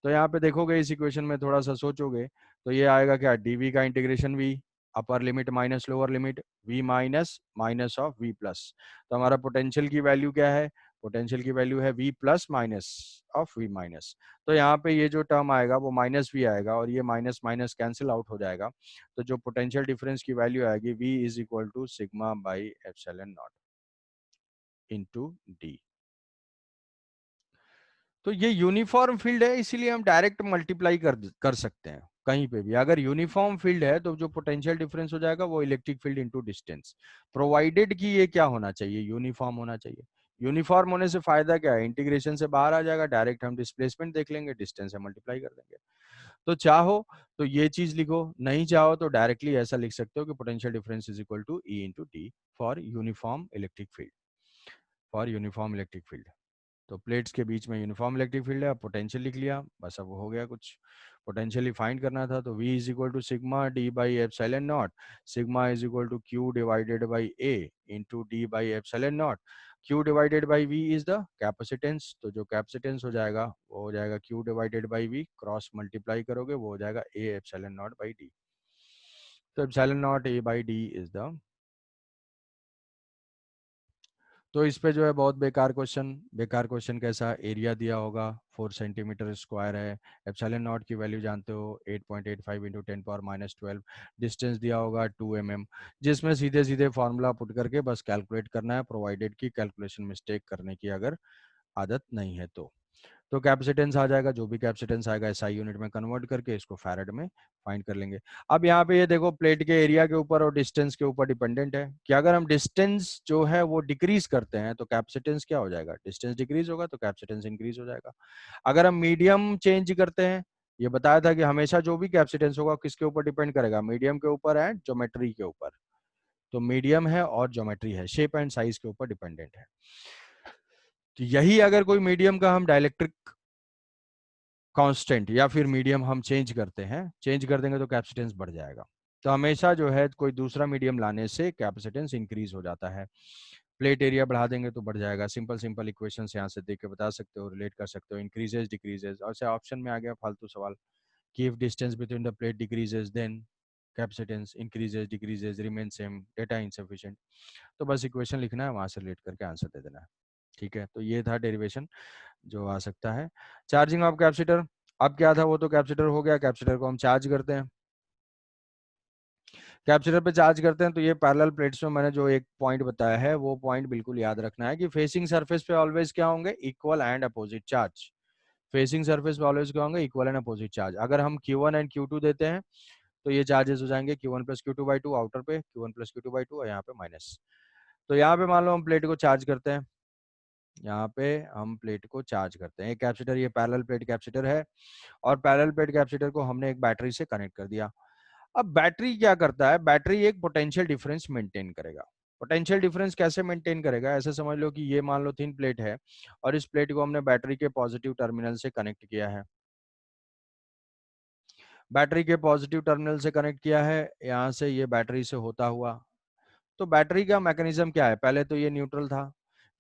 तो यहाँ पे देखोगे इस इक्वेशन में थोड़ा सा सोचोगे तो ये आएगा क्या, dv का integration v, upper limit minus lower limit v minus minus of v plus. तो हमारा पोटेंशियल की वैल्यू क्या है, पोटेंशियल की वैल्यू है v plus minus of v minus. तो यहाँ पे ये जो टर्म आएगा वो माइनस v आएगा और ये माइनस माइनस कैंसिल आउट हो जाएगा, तो जो पोटेंशियल डिफरेंस की वैल्यू आएगी v is equal to sigma by epsilon naught into D. तो ये यूनिफॉर्म फील्ड है, इसीलिए हम डायरेक्ट मल्टीप्लाई कर सकते हैं कहीं पे भी। अगर यूनिफॉर्म फील्ड है तो जो पोटेंशियल डिफरेंस हो जाएगा वो electric field into distance, provided कि ये क्या होना चाहिए, यूनिफॉर्म होना चाहिए। यूनिफॉर्म होने से फायदा क्या है, इंटीग्रेशन से बाहर आ जाएगा, डायरेक्ट हम डिस्प्लेसमेंट देख लेंगे, डिस्टेंस से मल्टीप्लाई कर देंगे। तो चाहो तो ये चीज लिखो, नहीं चाहो तो डायरेक्टली ऐसा लिख सकते हो कि potential difference is equal to E into D for uniform electric field, for uniform electric field. तो प्लेट्स के बीच में यूनिफॉर्म इलेक्ट्रिक फील्ड है, पोटेंशियल लिख लिया, बस अब हो गया कुछ। पोटेंशियली फाइंड करना था, तो V is equal to sigma D by epsilon naught, sigma is equal to Q divided by A into D by epsilon naught. Q divided by V is the capacitance, तो जो capacitance हो जाएगा वो हो जाएगा Q divided by V, cross multiply करोगे वो हो जाएगा A epsilon naught by D। तो epsilon naught A by D is the, तो इस पे जो है बहुत बेकार क्वेश्चन, बेकार क्वेश्चन कैसा, एरिया दिया होगा 4 सेंटीमीटर स्क्वायर है, एप्सिलॉन नॉट की वैल्यू जानते हो 8.85 इंटू 10 पावर माइनस 12, डिस्टेंस दिया होगा 2 mm, जिसमें सीधे सीधे फार्मूला पुट करके बस कैलकुलेट करना है, प्रोवाइडेड की कैलकुलेशन मिस्टेक करने की अगर आदत नहीं है तो कैपेसिटेंस आ जाएगा, जो भी कैपेसिटेंस आएगा एसआई यूनिट में कन्वर्ट करके इसको फैराड में फाइंड कर लेंगे। अब यहाँ पे ये देखो प्लेट के एरिया के ऊपर और डिस्टेंस के ऊपर डिपेंडेंट है कि अगर हम डिस्टेंस जो है वो डिक्रीज करते हैं तो कैपेसिटेंस क्या हो जाएगा, डिस्टेंस डिक्रीज होगा तो कैपेसिटेंस इंक्रीज हो जाएगा। अगर हम मीडियम चेंज करते हैं, ये बताया था कि हमेशा जो भी कैपेसिटेंस होगा किसके ऊपर डिपेंड करेगा, मीडियम के ऊपर एंड ज्योमेट्री के ऊपर। तो मीडियम है और ज्योमेट्री है, शेप एंड साइज के ऊपर डिपेंडेंट है। तो यही अगर कोई मीडियम का हम डायलेक्ट्रिक कांस्टेंट या फिर मीडियम हम चेंज करते हैं, चेंज कर देंगे तो कैपेसिटेंस बढ़ जाएगा। तो हमेशा जो है कोई दूसरा मीडियम लाने से कैपेसिटेंस इंक्रीज हो जाता है। प्लेट एरिया बढ़ा देंगे तो बढ़ जाएगा, सिंपल सिंपल इक्वेशन यहाँ से देख के बता सकते हो, रिलेट कर सकते हो, इंक्रीजेज डिक्रीजेज, और से ऑप्शन में आ गया फालतू सवाल, कि if distance between the plate decreases then capacitance increases decreases remains same data insufficient। तो बस इक्वेशन लिखना है, वहां से रिलेट करके आंसर दे देना है। ठीक है, तो ये था डेरिवेशन जो आ सकता है। चार्जिंग ऑफ कैपेसिटर, अब क्या था, वो तो कैपेसिटर हो गया, कैपेसिटर को हम चार्ज करते हैं। कैपेसिटर पे चार्ज करते हैं तो ये पैरेलल प्लेट्स में मैंने जो एक पॉइंट बताया है वो पॉइंट बिल्कुल याद रखना है कि फेसिंग सरफेस पे ऑलवेज क्या होंगे, equal and opposite charge. Facing surface पे ऑलवेज क्या होंगे, इक्वल एंड अपोजिट चार्ज। अगर हम Q1 एंड Q2 देते हैं तो ये चार्जेस हो जाएंगे Q1 plus Q2 by two outer पे, Q1 plus Q2 by two, और यहाँ पे माइनस। तो यहाँ पे मान लो हम प्लेट को चार्ज करते हैं, यहाँ पे हम प्लेट को चार्ज करते हैं। एक कैपेसिटर, ये पैरेलल प्लेट कैपेसिटर है, और पैरेलल प्लेट कैपेसिटर को हमने एक बैटरी से कनेक्ट कर दिया। अब बैटरी क्या करता है, बैटरी एक पोटेंशियल डिफरेंस मेंटेन करेगा। पोटेंशियल डिफरेंस कैसे मेंटेन करेगा, ऐसे समझ लो कि ये मान लो थिन प्लेट है और इस प्लेट को हमने बैटरी के पॉजिटिव टर्मिनल से कनेक्ट किया है, बैटरी के पॉजिटिव टर्मिनल से कनेक्ट किया है, यहाँ से ये बैटरी से होता हुआ। तो बैटरी का मैकेनिज्म क्या है, पहले तो ये न्यूट्रल था,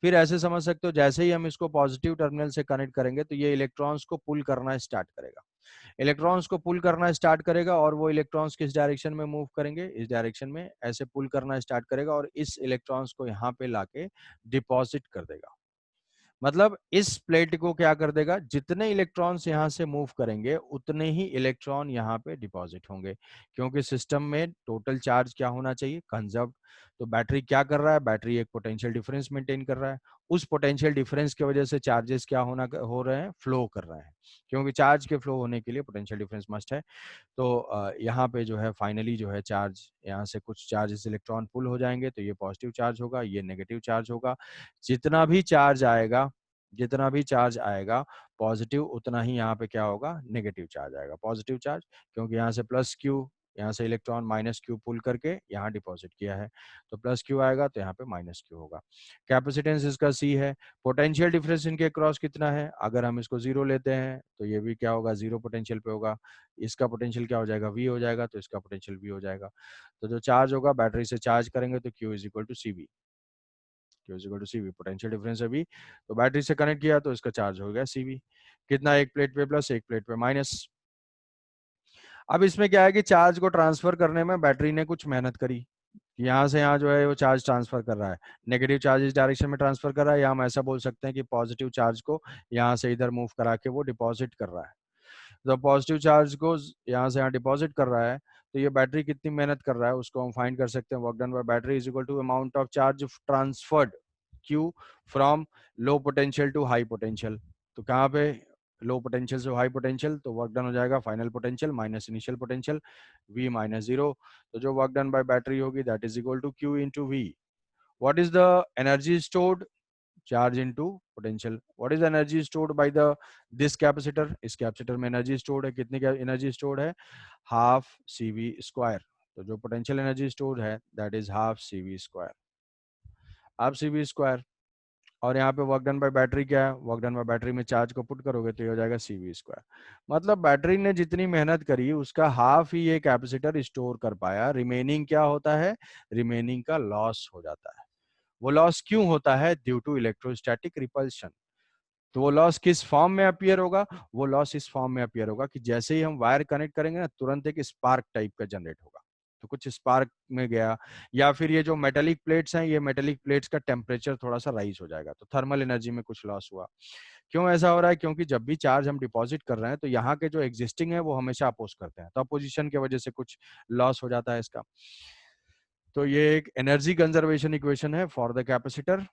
फिर ऐसे समझ सकते हो जैसे ही हम इसको पॉजिटिव टर्मिनल से कनेक्ट करेंगे तो ये इलेक्ट्रॉन्स को पुल करना स्टार्ट करेगा। इलेक्ट्रॉन्स को पुल करना स्टार्ट करेगा और वो इलेक्ट्रॉन्स किस डायरेक्शन में मूव करेंगे, इस डायरेक्शन में ऐसे पुल करना स्टार्ट करेगा और इस इलेक्ट्रॉन्स को यहाँ पे लाके डिपॉजिट कर देगा। मतलब इस प्लेट को क्या कर देगा, जितने इलेक्ट्रॉन्स यहाँ से मूव करेंगे उतने ही इलेक्ट्रॉन यहाँ पे डिपॉजिट होंगे, क्योंकि सिस्टम में टोटल चार्ज क्या होना चाहिए, कंजर्व। तो बैटरी क्या कर रहा है, बैटरी एक पोटेंशियल डिफरेंस मेंटेन कर रहा है, उस पोटेंशियल डिफरेंस की वजह से चार्जेस क्या हो रहे हैं, फ्लो कर रहे हैं, क्योंकि चार्ज के फ्लो होने के लिए पोटेंशियल डिफरेंस मस्ट है। तो यहाँ पे जो है फाइनली जो है चार्ज, यहाँ से कुछ चार्ज इलेक्ट्रॉन पुल हो जाएंगे तो ये पॉजिटिव चार्ज होगा, ये नेगेटिव चार्ज होगा। जितना भी चार्ज आएगा, जितना भी चार्ज आएगा पॉजिटिव, उतना ही यहाँ पे क्या होगा, नेगेटिव चार्ज आएगा, पॉजिटिव चार्ज, क्योंकि यहाँ से प्लस क्यू, यहाँ से इलेक्ट्रॉन माइनस क्यू पुल करके यहाँ डिपॉजिट किया है, तो प्लस क्यू आएगा तो यहाँ पे माइनस क्यू होगा। कैपेसिटेंस इसका सी है। पोटेंशियल डिफरेंस इनके क्रॉस कितना है, अगर हम इसको जीरो लेते हैं तो ये भी क्या होगा, जीरो पोटेंशियल पे होगा, इसका पोटेंशियल क्या हो जाएगा, वी हो जाएगा, तो इसका पोटेंशियल वी हो जाएगा। तो जो चार्ज होगा बैटरी से चार्ज करेंगे तो Q is equal to C V, Q is equal to C V, potential difference है वी, तो बैटरी से कनेक्ट किया तो इसका चार्ज हो गया सी वी। कितना, एक प्लेट पे प्लस एक प्लेट पे माइनस। अब इसमें क्या है कि चार्ज को ट्रांसफर करने में बैटरी ने कुछ मेहनत करी, यहाँ से यहाँ जो है वो चार्ज ट्रांसफर कर रहा है, नेगेटिव चार्ज इस डायरेक्शन में ट्रांसफर कर रहा है, या हम ऐसा बोल सकते हैं कि पॉजिटिव चार्ज को यहाँ से इधर मूव करा के वो डिपॉजिट कर रहा है। तो पॉजिटिव चार्ज को यहाँ से यहाँ डिपॉजिट कर रहा है, तो ये बैटरी कितनी मेहनत कर रहा है उसको हम फाइंड कर सकते हैं। Work done by battery is equal to amount of charge transferred Q from low potential to high potential. तो कहाँ पे, लो पोटेंशियल से हाई पोटेंशियल, तो वर्क डन हो जाएगा final potential minus initial potential, V minus zero. तो जो work done by battery होगी that is equal to Q into V। What is the energy stored, charge into potential. What is energy stored by the this capacitor, इस capacitor में energy stored है, कितनी energy stored है, half C V square. तो जो potential energy stored है that is half C V square, half C V square. और यहाँ पे वर्क डन बाय बैटरी क्या है, वर्क डन बाय बैटरी में चार्ज को पुट करोगे तो ये हो जाएगा सी वी स्क्वायर। मतलब बैटरी ने जितनी मेहनत करी उसका हाफ ही ये कैपेसिटर स्टोर कर पाया, रिमेनिंग क्या होता है, रिमेनिंग का लॉस हो जाता है। वो लॉस क्यों होता है, ड्यू टू इलेक्ट्रोस्टैटिक रिपल्शन। तो वो लॉस किस फॉर्म में अपीयर होगा, वो लॉस इस फॉर्म में अपीयर होगा कि जैसे ही हम वायर कनेक्ट करेंगे ना तुरंत एक स्पार्क टाइप का जनरेट होगा, तो कुछ स्पार्क में गया, या फिर ये जो मेटेलिक प्लेट्स हैं, ये मेटेलिक प्लेट्स का टेम्परेचर थोड़ा सा राइज हो जाएगा, तो थर्मल एनर्जी में कुछ लॉस हुआ। क्यों ऐसा हो रहा है, क्योंकि जब भी चार्ज हम डिपॉजिट कर रहे हैं तो यहाँ के जो एग्जिस्टिंग है वो हमेशा अपोज करते हैं, तो अपोजिशन की वजह से कुछ लॉस हो जाता है इसका। तो ये एक एनर्जी कंजर्वेशन इक्वेशन है for the capacitor,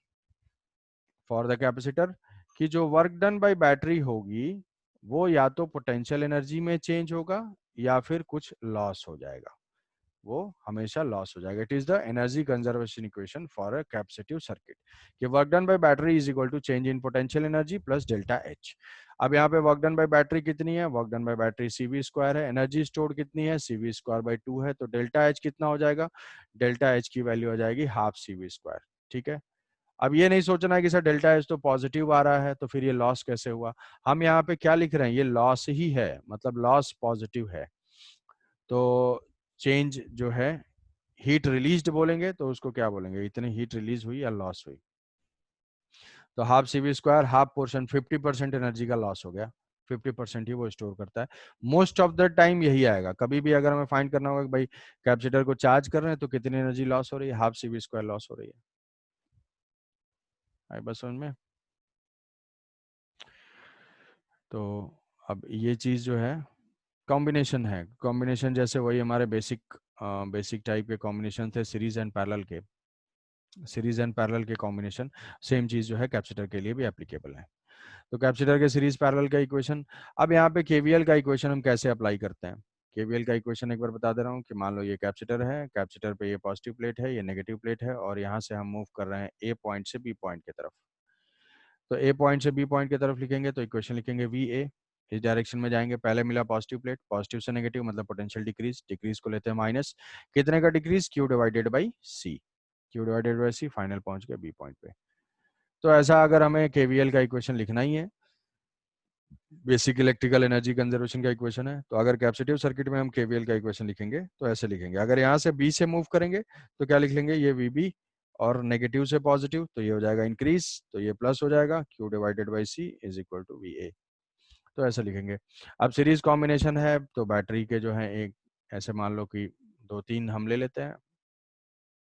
for the capacitor, कि जो वर्क डन बाय बैटरी होगी वो या तो पोटेंशियल एनर्जी में चेंज होगा या फिर कुछ लॉस हो जाएगा, वो हमेशा लॉस हो जाएगा। It is the energy conservation equation for a capacitive circuit, कि work done by battery is equal to change in potential energy plus delta H. अब यहाँ पे वर्क डन बाय बैटरी कितनी है, work done by battery C V square है, energy stored कितनी है, C V square by two है, तो डेल्टा एच कितना हो जाएगा, डेल्टा एच की वैल्यू हो जाएगी हाफ सी वी स्क्वायर। ठीक है, अब ये नहीं सोचना है कि सर डेल्टा एच तो पॉजिटिव आ रहा है तो फिर ये लॉस कैसे हुआ, हम यहाँ पे क्या लिख रहे हैं, ये लॉस ही है, मतलब लॉस पॉजिटिव है। तो चेंज जो है, हीट रिलीज्ड बोलेंगे तो उसको क्या बोलेंगे, इतनी हीट रिलीज हुई या लॉस हुई। तो half C V square, half portion 50% energy का लॉस हो गया, 50% ही वो स्टोर करता है। मोस्ट ऑफ द टाइम यही आएगा। कभी भी अगर हमें फाइंड करना होगा कि भाई कैपेसिटर को चार्ज कर रहे हैं तो कितनी एनर्जी लॉस हो रही है, हाफ CV स्क्वायर लॉस हो रही है। आई बस समझ में। तो अब ये चीज़ जो है कॉम्बिनेशन है, कॉम्बिनेशन जैसे वही हमारे बेसिक टाइप के कॉम्बिनेशन थे सीरीज एंड पैरेलल के, सीरीज एंड पैरेलल के कॉम्बिनेशन, सेम चीज़ जो है कैपेसिटर के लिए भी एप्लीकेबल है। तो कैपेसिटर के सीरीज पैरेलल का इक्वेशन, अब यहाँ पे केवीएल का इक्वेशन हम कैसे अप्लाई करते हैं। केवीएल का इक्वेशन एक बार बता दे रहा हूँ कि मान लो ये कैपेसिटर है, कैपेसिटर पे ये पॉजिटिव प्लेट है, ये नेगेटिव प्लेट है, और यहाँ से हम मूव कर रहे हैं ए पॉइंट से बी पॉइंट की तरफ। तो ए पॉइंट से बी पॉइंट की तरफ लिखेंगे तो इक्वेशन लिखेंगे वी ए, इस डायरेक्शन में जाएंगे। पहले मिला पॉजिटिव प्लेट, पॉजिटिव से नेगेटिव मतलब पोटेंशियल डिक्रीज, डिक्रीज को लेते हैं माइनस, कितने का decrease, Q divided by C, Q divided by C, final पहुंच गए बी पॉइंट पे। तो ऐसा अगर हमें केवीएल का इक्वेशन लिखना ही है, बेसिक इलेक्ट्रिकल एनर्जी कंजर्वेशन का इक्वेशन है, तो अगर कैपेसिटिव सर्किट में हम केवीएल का इक्वेशन लिखेंगे तो ऐसे लिखेंगे। अगर यहाँ से बी से मूव करेंगे तो क्या लिख लेंगे, ये वीबी, और नेगेटिव से पॉजिटिव तो ये हो जाएगा इंक्रीज, तो ये प्लस हो जाएगा, Q divided by C is equal to V A. तो ऐसे लिखेंगे। अब सीरीज कॉम्बिनेशन है तो बैटरी के जो है एक ऐसे मान लो कि दो तीन हम ले लेते हैं,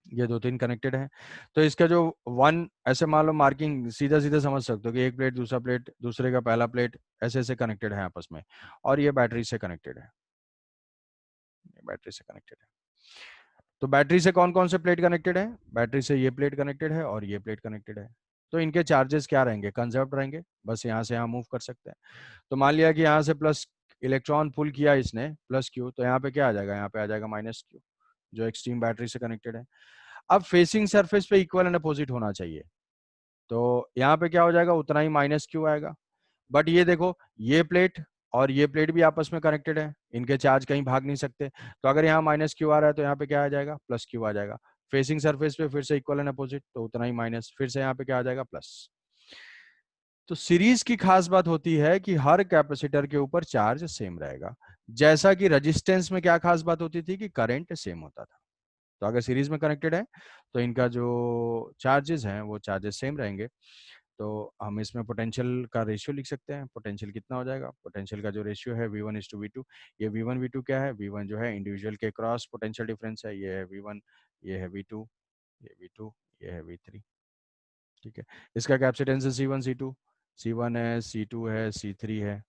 ये दो तीन कनेक्टेड है, तो इसका जो वन ऐसे मान लो मार्किंग सीधा सीधा समझ सकते हो कि एक प्लेट दूसरा प्लेट दूसरे का पहला प्लेट ऐसे ऐसे कनेक्टेड है आपस में, और ये बैटरी से कनेक्टेड है, बैटरी से कनेक्टेड है। तो बैटरी से कौन कौन से प्लेट कनेक्टेड है, बैटरी से ये प्लेट कनेक्टेड है और ये प्लेट कनेक्टेड है। तो इनके चार्जेस क्या रहेंगे, कंजर्व रहेंगे, बस यहाँ से यहाँ मूव कर सकते हैं। तो मान लिया कि यहाँ से प्लस इलेक्ट्रॉन पुल किया इसने प्लस क्यू, तो यहाँ पे क्या आ जाएगा, यहाँ पे आ जाएगा माइनस क्यू, जो एक्सट्रीम बैटरी से कनेक्टेड है। अब फेसिंग सरफेस पे इक्वल एंड अपोजिट होना चाहिए, तो यहाँ पे क्या हो जाएगा, उतना ही माइनस क्यू आएगा। बट ये देखो ये प्लेट और ये प्लेट भी आपस में कनेक्टेड है, इनके चार्ज कहीं भाग नहीं सकते, तो अगर यहाँ माइनस क्यू आ रहा है तो यहाँ पे क्या आ जाएगा, प्लस क्यू आ जाएगा। फेसिंग सरफेस पे फिर से इक्वल एंड अपोजिट, तो उतना ही माइनस, फिर से यहाँ पे क्या आ जाएगा, प्लस। तो सीरीज की खास बात होती है कि हर कैपेसिटर के ऊपर चार्ज सेम रहेगा, जैसा कि रेजिस्टेंस में क्या खास बात होती थी कि करंट सेम होता था। तो अगर सीरीज में कनेक्टेड है तो इनका जो चार्जेस हैं वो चार्जेस सेम रहेंगे। तो हम इसमें पोटेंशियल का रेशियो लिख सकते हैं, पोटेंशियल कितना हो जाएगा, पोटेंशियल का जो रेशियो है V1:V2, ये V1 V2 क्या है, V1 जो है इंडिविजुअल के क्रॉस पोटेंशियल डिफरेंस है, ये है V1, ये है V2, ये V2, ये है V3, ठीक है। इसका कैपेसिटेंस है C1 है, C2 है, C3 है,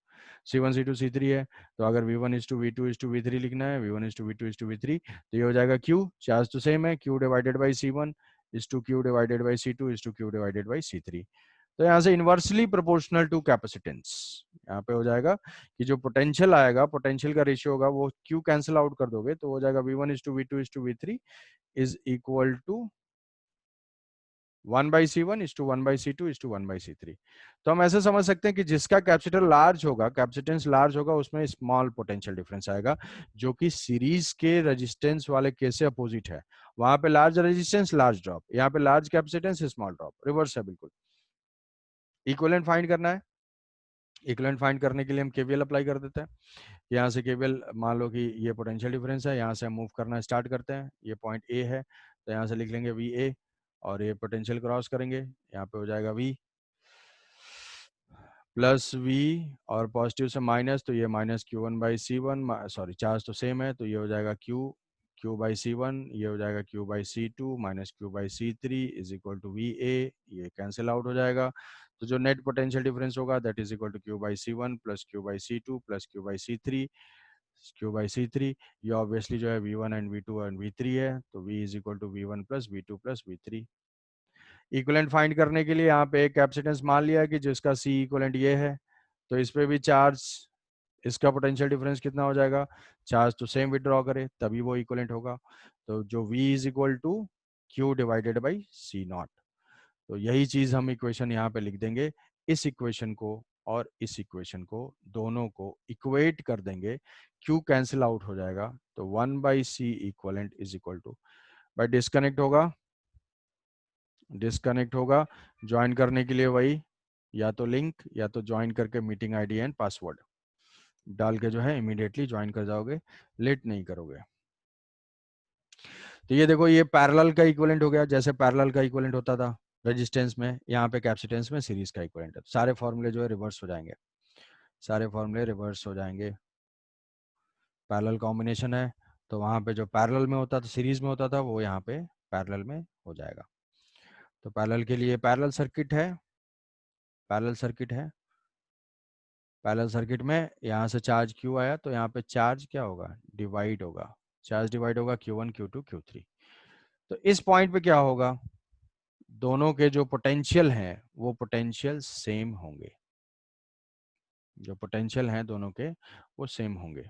C1 C2 C3 है। तो अगर V1:V2:V3 लिखना है, V1:V2:V3, तो ये हो जाएगा Q, चार्ज तो सेम है, Q divided by C1 is to Q divided by C2 is to Q divided by C3। तो यहाँ से इनवर्सली प्रोपोर्शनल टू कैपेसिटेंस, यहाँ पे हो जाएगा कि जो पोटेंशियल आएगा, पोटेंशियल का रेशियो होगा वो Q कैंसिल आउट कर दोगे तो हो जाएगा V1:V2:V3 is equal to 1/C1 is to 1/C2 is to 1/C3। तो हम ऐसे समझ सकते हैं कि जिसका कैपेसिटर लार्ज होगा, कैपेसिटेंस लार्ज होगा, उसमें स्मॉल पोटेंशियल डिफरेंस आएगा, जो कि सीरीज के रेजिस्टेंस वाले केस से अपोजिट है। वहां पे लार्ज रेजिस्टेंस लार्ज ड्रॉप, यहाँ पे large capacitance small drop, reverse है बिल्कुल। इक्विवेलेंट फाइंड करना है, इक्विवेलेंट फाइंड करने के लिए हम केवीएल अप्लाई कर देते हैं। यहाँ से केवीएल मान लो कि ये पोटेंशियल डिफरेंस है, यहाँ से हम मूव करना स्टार्ट करते हैं, ये पॉइंट ए है, तो यहाँ से लिख लेंगे वी ए, और ये पोटेंशियल क्रॉस करेंगे, यहाँ पे हो जाएगा वी प्लस वी, और पॉजिटिव से माइनस, तो ये माइनस Q1/C1, सॉरी चार्ज तो सेम है, तो ये हो जाएगा Q/C1, ये हो जाएगा Q/C2 minus Q/C3 is equal to V A, ये कैंसिल आउट हो जाएगा। तो जो नेट पोटेंशियल डिफरेंस होगा that is equal to Q/C1 plus Q/C2 plus Q/C3, ये ऑब्वियसली जो है V1 and V2 and V3 है, तो V is equal to V1 plus V2 plus V3। Equivalent find करने के लिए यहाँ पे एक कैपेसिटेंस मान लिया है कि जिसका सी इक्विवेलेंट ये है, तो इस पे भी चार्ज, इसका पोटेंशियल डिफरेंस कितना हो जाएगा, चार्ज तो सेम विड्रॉ करे तभी वो इक्विवेलेंट होगा, तो जो V is equal to Q divided by C naught. तो यही चीज हम इक्वेशन यहाँ पे लिख देंगे, इस इक्वेशन को और इस इक्वेशन को दोनों को इक्वेट कर देंगे, Q कैंसिल आउट हो जाएगा, तो 1/C equivalent is equal to, by disconnect होगा, ज्वाइन करने के लिए वही या तो लिंक या तो ज्वाइन करके मीटिंग आईडी एंड पासवर्ड डाल के जो है इमीडिएटली ज्वाइन कर जाओगे, लेट नहीं करोगे। तो ये देखो ये पैरेलल का इक्विवेलेंट हो गया, जैसे पैरेलल का इक्विवेलेंट होता था रेजिस्टेंस में, यहाँ पे कैपेसिटेंस में सीरीज का इक्विवेलेंट है, सारे फॉर्मूले जो है रिवर्स हो जाएंगे। सारे फॉर्मूले रिवर्स हो जाएंगे। पैरेलल कॉम्बिनेशन है तो वहाँ पे जो पैरेलल में होता था, सीरीज में होता था, वो यहाँ पे पैरेलल में हो जाएगा। तो पैरेलल के लिए पैरेलल सर्किट है, पैरेलल सर्किट है। पैरेलल सर्किट में यहाँ से चार्ज क्यू आया तो यहाँ पे चार्ज क्या होगा, डिवाइड होगा। चार्ज डिवाइड होगा Q1 Q2 Q3। तो इस पॉइंट पे क्या होगा, दोनों के जो पोटेंशियल हैं वो पोटेंशियल सेम होंगे, जो पोटेंशियल हैं दोनों के वो सेम होंगे।